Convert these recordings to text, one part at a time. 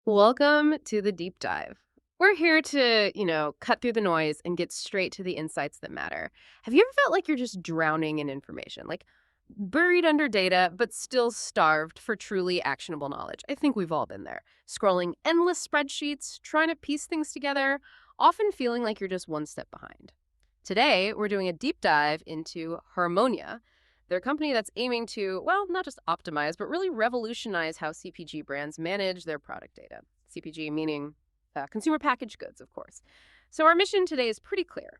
Welcome to the deep dive. We're here to, cut through the noise and get straight to the insights that matter. Have you ever felt like you're just drowning in information, like buried under data, but still starved for truly actionable knowledge? I think we've all been there, scrolling endless spreadsheets, trying to piece things together, often feeling like you're just one step behind. Today, we're doing a deep dive into Harmonya. They're a company that's aiming to, well, not just optimize, but really revolutionize how CPG brands manage their product data. CPG meaning consumer packaged goods, of course. So our mission today is pretty clear.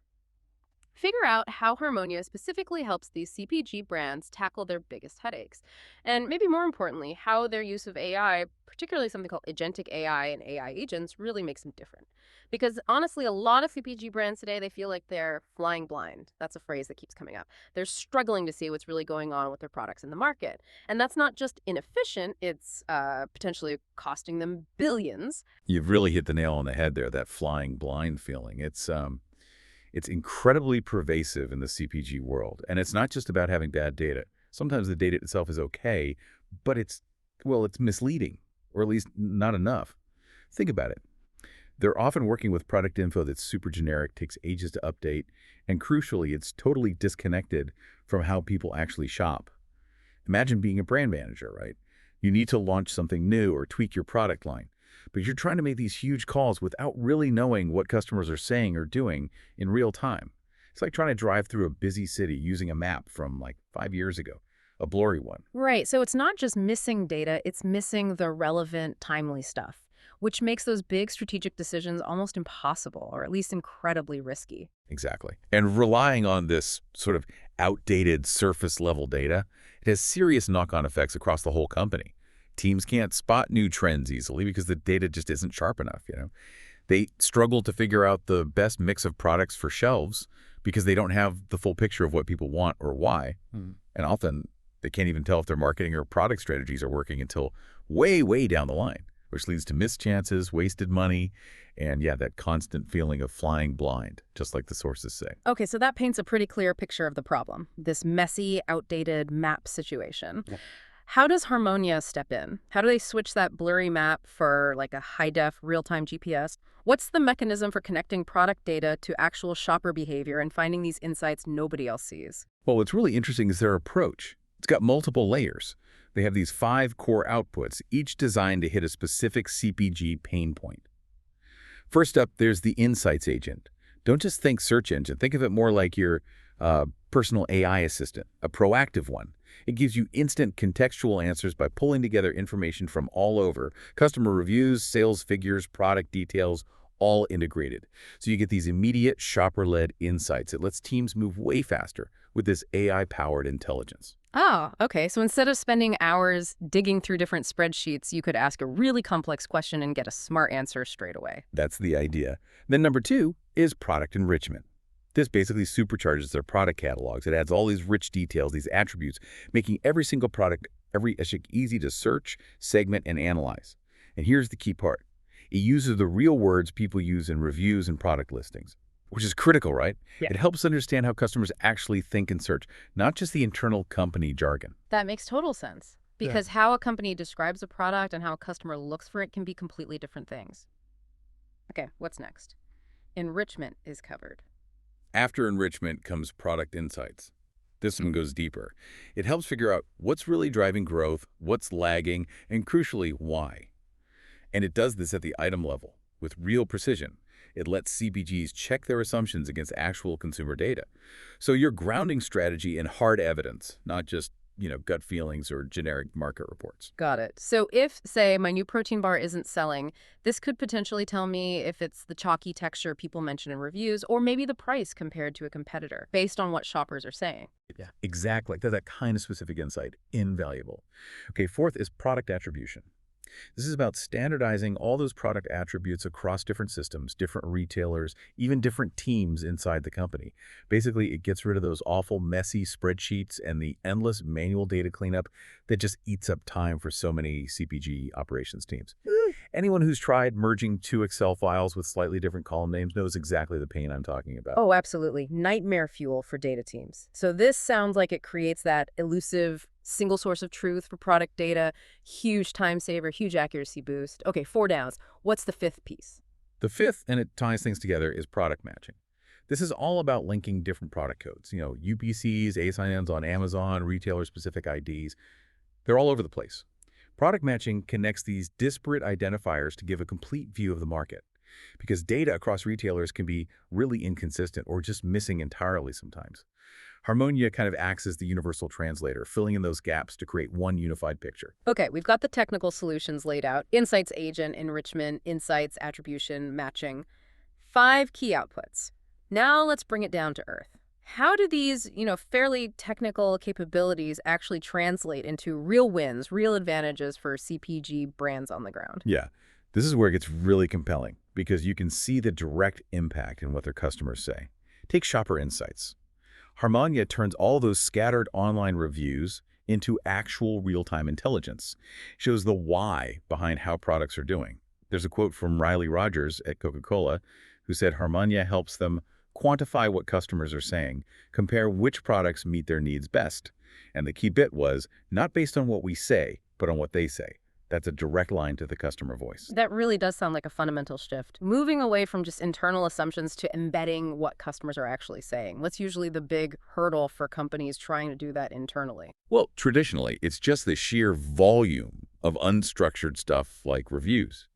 Figure out how Harmonia specifically helps these CPG brands tackle their biggest headaches. And maybe more importantly, how their use of AI, particularly something called agentic AI and AI agents, really makes them different. Because honestly, a lot of CPG brands today, they feel like they're flying blind. That's a phrase that keeps coming up. They're struggling to see what's really going on with their products in the market. And that's not just inefficient, it's potentially costing them billions. You've really hit the nail on the head there, that flying blind feeling. It's incredibly pervasive in the CPG world, and it's not just about having bad data. Sometimes the data itself is okay, but it's misleading, or at least not enough. Think about it. They're often working with product info that's super generic, takes ages to update, and crucially, it's totally disconnected from how people actually shop. Imagine being a brand manager, right? You need to launch something new or tweak your product line, but you're trying to make these huge calls without really knowing what customers are saying or doing in real time. It's like trying to drive through a busy city using a map from like 5 years ago, a blurry one. Right. So it's not just missing data, it's missing the relevant, timely stuff, which makes those big strategic decisions almost impossible, or at least incredibly risky. Exactly. And relying on this sort of outdated surface level data, it has serious knock-on effects across the whole company. Teams can't spot new trends easily because the data just isn't sharp enough. They struggle to figure out the best mix of products for shelves because they don't have the full picture of what people want or why. And often they can't even tell if their marketing or product strategies are working until way, way down the line, which leads to missed chances, wasted money, and yeah, that constant feeling of flying blind, just like the sources say. Okay, so that paints a pretty clear picture of the problem, this messy, outdated map situation. Yeah. How does Harmonia step in? How do they switch that blurry map for like a high-def real-time GPS? What's the mechanism for connecting product data to actual shopper behavior and finding these insights nobody else sees? Well, what's really interesting is their approach. It's got multiple layers. They have these 5 core outputs, each designed to hit a specific CPG pain point. First up, there's the Insights Agent. Don't just think search engine. Think of it more like your personal AI assistant, a proactive one. It gives you instant contextual answers by pulling together information from all over. Customer reviews, sales figures, product details, all integrated. So you get these immediate shopper-led insights. It lets teams move way faster with this AI-powered intelligence. Oh, okay. So instead of spending hours digging through different spreadsheets, you could ask a really complex question and get a smart answer straight away. That's the idea. Then number 2 is product enrichment. This basically supercharges their product catalogs. It adds all these rich details, these attributes, making every single product easy to search, segment, and analyze. And here's the key part. It uses the real words people use in reviews and product listings, which is critical, right? Yeah. It helps understand how customers actually think and search, not just the internal company jargon. That makes total sense. Because how a company describes a product and how a customer looks for it can be completely different things. Okay, what's next? Enrichment is covered. After enrichment comes product insights. This one goes deeper. It helps figure out what's really driving growth, what's lagging, and crucially, why. And it does this at the item level with real precision. It lets CPGs check their assumptions against actual consumer data. So you're grounding strategy in hard evidence, not just, gut feelings or generic market reports. Got it. So if, say, my new protein bar isn't selling, this could potentially tell me if it's the chalky texture people mention in reviews or maybe the price compared to a competitor based on what shoppers are saying. Yeah, exactly. That kind of specific insight, invaluable. Okay, fourth is product attribution. This is about standardizing all those product attributes across different systems, different retailers, even different teams inside the company. Basically, it gets rid of those awful, messy spreadsheets and the endless manual data cleanup that just eats up time for so many CPG operations teams. Anyone who's tried merging 2 Excel files with slightly different column names knows exactly the pain I'm talking about. Oh, absolutely. Nightmare fuel for data teams. So this sounds like it creates that elusive single source of truth for product data, huge time saver, huge accuracy boost. Okay, 4 downs. What's the fifth piece? The fifth, and it ties things together, is product matching. This is all about linking different product codes. UPCs, ASINs on Amazon, retailer-specific IDs. They're all over the place. Product matching connects these disparate identifiers to give a complete view of the market, because data across retailers can be really inconsistent or just missing entirely sometimes. Harmonia kind of acts as the universal translator, filling in those gaps to create one unified picture. Okay, we've got the technical solutions laid out. Insights agent, enrichment, insights, attribution, matching. 5 key outputs. Now let's bring it down to earth. How do these, fairly technical capabilities actually translate into real wins, real advantages for CPG brands on the ground? Yeah, this is where it gets really compelling, because you can see the direct impact in what their customers say. Take shopper insights. Harmonia turns all those scattered online reviews into actual real-time intelligence. Shows the why behind how products are doing. There's a quote from Riley Rogers at Coca-Cola, who said Harmonia helps them quantify what customers are saying, compare which products meet their needs best. And the key bit was, not based on what we say, but on what they say. That's a direct line to the customer voice. That really does sound like a fundamental shift. Moving away from just internal assumptions to embedding what customers are actually saying. What's usually the big hurdle for companies trying to do that internally? Well, traditionally, it's just the sheer volume of unstructured stuff like reviews,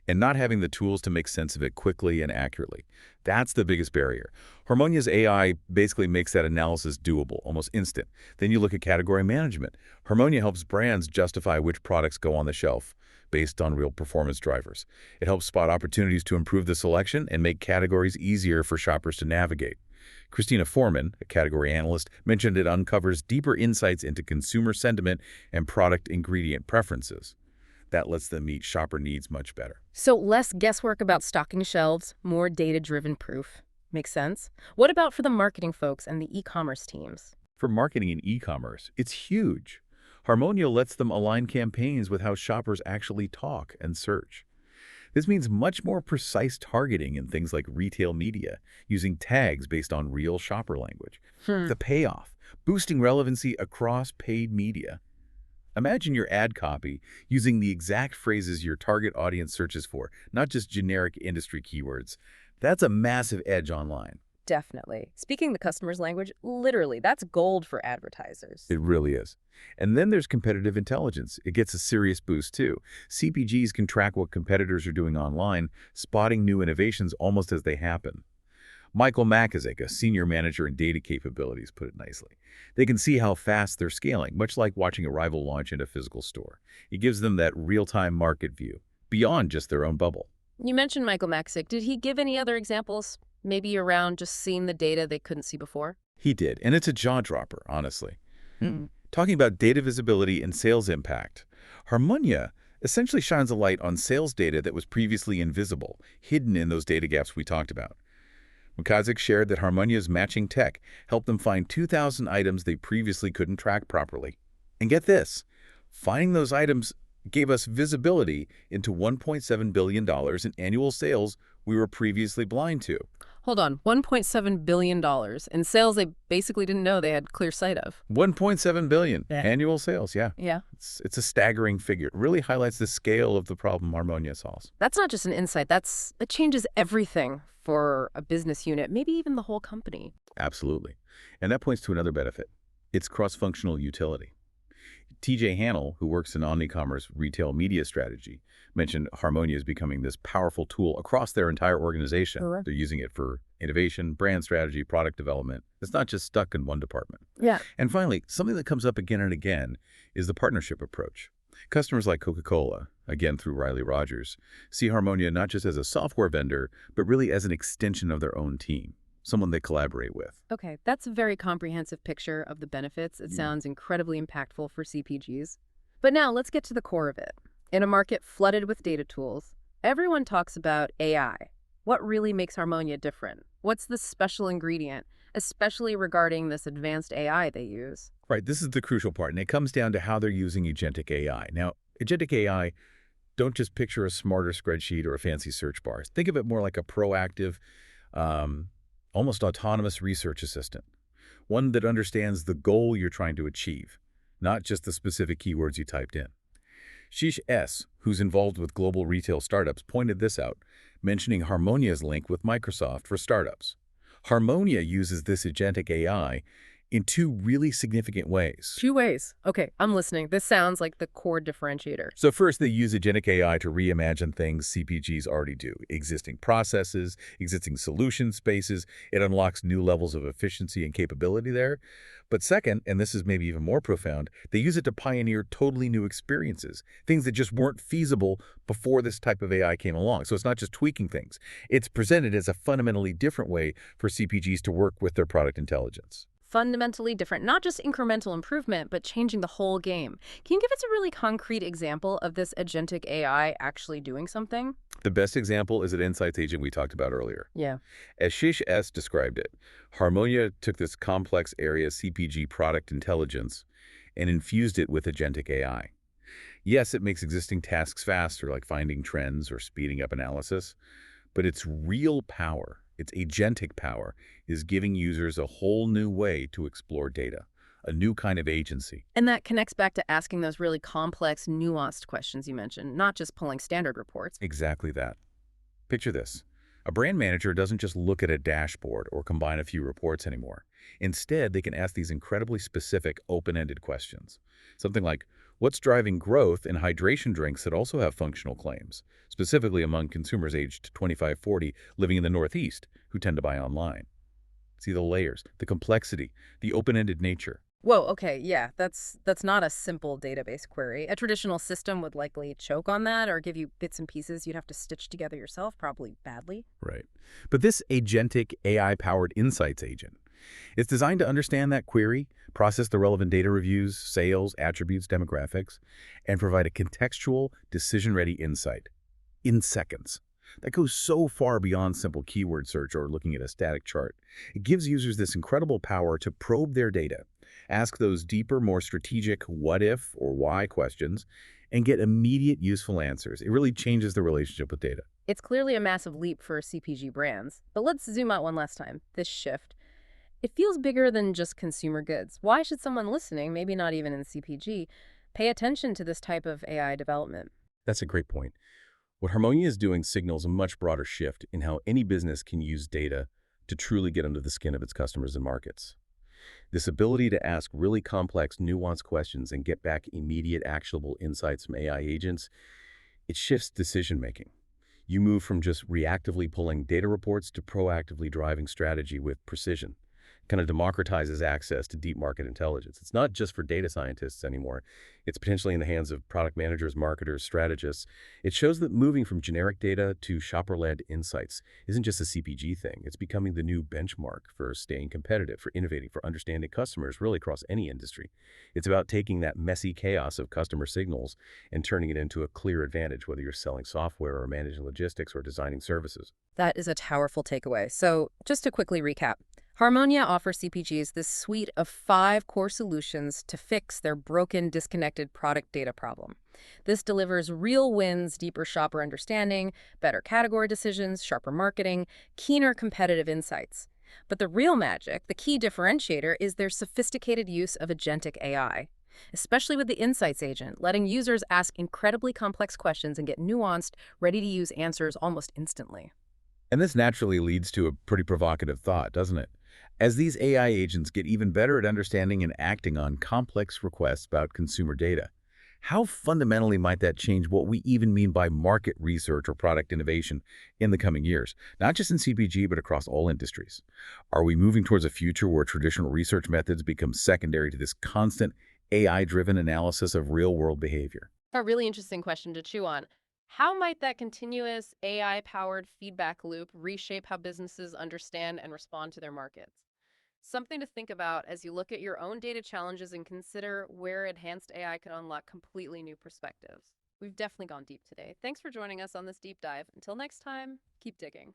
and not having the tools to make sense of it quickly and accurately. That's the biggest barrier. Harmonia's AI basically makes that analysis doable, almost instant. Then you look at category management. Harmonia helps brands justify which products go on the shelf based on real performance drivers. It helps spot opportunities to improve the selection and make categories easier for shoppers to navigate. Christina Foreman, a category analyst, mentioned it uncovers deeper insights into consumer sentiment and product ingredient preferences. That lets them meet shopper needs much better. So less guesswork about stocking shelves, more data-driven proof. Makes sense. What about for the marketing folks and the e-commerce teams? For marketing and e-commerce, it's huge. Harmonia lets them align campaigns with how shoppers actually talk and search. This means much more precise targeting in things like retail media, using tags based on real shopper language. The payoff, boosting relevancy across paid media. Imagine your ad copy using the exact phrases your target audience searches for, not just generic industry keywords. That's a massive edge online. Definitely. Speaking the customer's language, literally, that's gold for advertisers. It really is. And then there's competitive intelligence. It gets a serious boost too. CPGs can track what competitors are doing online, spotting new innovations almost as they happen. Michael Makizik, a senior manager in data capabilities, put it nicely. They can see how fast they're scaling, much like watching a rival launch in a physical store. It gives them that real-time market view, beyond just their own bubble. You mentioned Michael Maxick. Did he give any other examples, maybe around just seeing the data they couldn't see before? He did, and it's a jaw-dropper, honestly. Talking about data visibility and sales impact, Harmonia essentially shines a light on sales data that was previously invisible, hidden in those data gaps we talked about. Makazik shared that Harmonia's matching tech helped them find 2,000 items they previously couldn't track properly. And get this, finding those items gave us visibility into $1.7 billion in annual sales we were previously blind to. Hold on, $1.7 billion in sales they basically didn't know they had clear sight of. $1.7 billion Yeah. annual sales, yeah. Yeah. It's a staggering figure. It really highlights the scale of the problem Harmonia solves. That's not just an insight, that changes everything for a business unit, maybe even the whole company. Absolutely. And that points to another benefit. It's cross-functional utility. TJ Hannell, who works in Omnicommerce retail media strategy, mentioned Harmonia is becoming this powerful tool across their entire organization. Correct. They're using it for innovation, brand strategy, product development. It's not just stuck in one department. Yeah. And finally, something that comes up again and again is the partnership approach. Customers like Coca-Cola, again through Riley Rogers, see Harmonia not just as a software vendor, but really as an extension of their own team, someone they collaborate with. Okay, that's a very comprehensive picture of the benefits. It sounds incredibly impactful for CPGs. But now let's get to the core of it. In a market flooded with data tools, everyone talks about AI. What really makes Harmonia different? What's the special ingredient, especially regarding this advanced AI they use? Right, this is the crucial part, and it comes down to how they're using agentic AI. Now, agentic AI, don't just picture a smarter spreadsheet or a fancy search bar. Think of it more like a proactive, almost autonomous research assistant, one that understands the goal you're trying to achieve, not just the specific keywords you typed in. Sheesh S., who's involved with global retail startups, pointed this out, mentioning Harmonia's link with Microsoft for startups. Harmonia uses this agentic AI in two really significant ways. Two ways. Okay, I'm listening. This sounds like the core differentiator. So first, they use agentic AI to reimagine things CPGs already do, existing processes, existing solution spaces. It unlocks new levels of efficiency and capability there. But second, and this is maybe even more profound, they use it to pioneer totally new experiences, things that just weren't feasible before this type of AI came along. So it's not just tweaking things. It's presented as a fundamentally different way for CPGs to work with their product intelligence. Fundamentally different, not just incremental improvement, but changing the whole game. Can you give us a really concrete example of this agentic AI actually doing something? The best example is an insights agent we talked about earlier. Yeah. As Shish S. described it, Harmonia took this complex area CPG product intelligence and infused it with agentic AI. Yes, it makes existing tasks faster, like finding trends or speeding up analysis, but its real power, its agentic power, is giving users a whole new way to explore data, a new kind of agency. And that connects back to asking those really complex, nuanced questions you mentioned, not just pulling standard reports. Exactly that. Picture this. A brand manager doesn't just look at a dashboard or combine a few reports anymore. Instead, they can ask these incredibly specific, open-ended questions. Something like, what's driving growth in hydration drinks that also have functional claims, specifically among consumers aged 25-40 living in the Northeast who tend to buy online? See the layers, the complexity, the open-ended nature. Whoa, okay, yeah, that's not a simple database query. A traditional system would likely choke on that or give you bits and pieces you'd have to stitch together yourself, probably badly. Right. But this agentic AI-powered insights agent, it's designed to understand that query, process the relevant data reviews, sales, attributes, demographics, and provide a contextual, decision-ready insight in seconds. That goes so far beyond simple keyword search or looking at a static chart. It gives users this incredible power to probe their data, ask those deeper, more strategic what if or why questions, and get immediate useful answers. It really changes the relationship with data. It's clearly a massive leap for CPG brands. But let's zoom out one last time. This shift. It feels bigger than just consumer goods. Why should someone listening, maybe not even in CPG, pay attention to this type of AI development? That's a great point. What Harmonia is doing signals a much broader shift in how any business can use data to truly get under the skin of its customers and markets. This ability to ask really complex, nuanced questions and get back immediate, actionable insights from AI agents, it shifts decision-making. You move from just reactively pulling data reports to proactively driving strategy with precision. Kind of democratizes access to deep market intelligence. It's not just for data scientists anymore. It's potentially in the hands of product managers, marketers, strategists. It shows that moving from generic data to shopper-led insights isn't just a CPG thing. It's becoming the new benchmark for staying competitive, for innovating, for understanding customers really across any industry. It's about taking that messy chaos of customer signals and turning it into a clear advantage, whether you're selling software or managing logistics or designing services. That is a powerful takeaway. So, just to quickly recap, Harmonia offers CPGs this suite of 5 core solutions to fix their broken, disconnected product data problem. This delivers real wins, deeper shopper understanding, better category decisions, sharper marketing, keener competitive insights. But the real magic, the key differentiator, is their sophisticated use of agentic AI. Especially with the Insights agent, letting users ask incredibly complex questions and get nuanced, ready-to-use answers almost instantly. And this naturally leads to a pretty provocative thought, doesn't it? As these AI agents get even better at understanding and acting on complex requests about consumer data, how fundamentally might that change what we even mean by market research or product innovation in the coming years? Not just in CPG, but across all industries. Are we moving towards a future where traditional research methods become secondary to this constant AI-driven analysis of real-world behavior? A really interesting question to chew on. How might that continuous AI-powered feedback loop reshape how businesses understand and respond to their markets? Something to think about as you look at your own data challenges and consider where enhanced AI can unlock completely new perspectives. We've definitely gone deep today. Thanks for joining us on this deep dive. Until next time, keep digging.